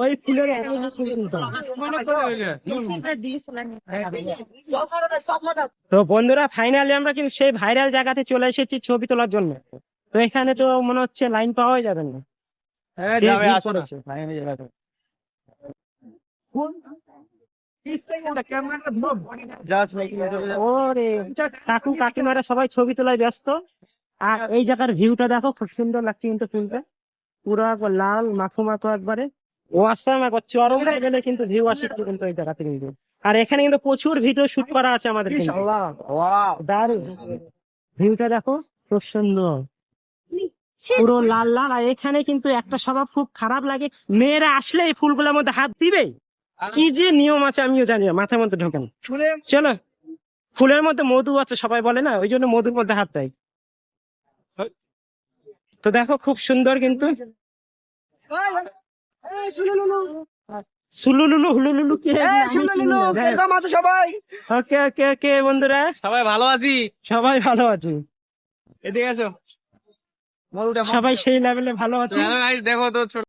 ওই ফুলের তো বন্ধুরা ফাইনালি আমরা কিন্তু সেই ভাইরাল জায়গাতে চলে এসেছি ছবি তোলার জন্য। তো এখানে তো মনে হচ্ছে লাইন পাওয়াই যাবে না। হ্যাঁ যে যাবে, ভিড় আসো না। পড়েছে ফাইনালি জায়গাতে। ওরে কাকু কাকিমারা সবাই ছবি তোলায় ব্যস্ত। আর এই জায়গার ভিউটা দেখো, খুব সুন্দর লাগছে কিন্তু তুলতে, পুরো একবার লাল মাখো মাখো একবারে ওয়াসাম, একবার চরম লেভেলে কিন্তু ভিউ আসছে কিন্তু এই জায়গাতে কিন্তু। আর এখানে কিন্তু প্রচুর ভিডিও শুট করা আছে আমাদের কিন্তু। দারুণ ভিউটা দেখো, খুব সুন্দর, পুরো লাল লাল। আর এখানে কিন্তু একটা স্বভাব খুব খারাপ লাগে, মেয়েরা আসলে এই ফুলগুলোর মধ্যে হাত দিবে, কি যে নিয়ম আছে আমিও জানি না, মাথার মধ্যে ঢোকে না। চলো, ফুলের মধ্যে মধু আছে সবাই বলে না, ওই জন্য মধুর মধ্যে হাত দেয়। তো দেখো খুব সুন্দর কিন্তু সুলুলুলু হুলুলুলু কে সবাই ওকে ওকে ওকে বন্ধুরা, সবাই ভালো আছি। সবাই ভালো আছি, এদিকে এসো। সবাই সেই লেভেলে ভালো আছে। দেখো তো ছোট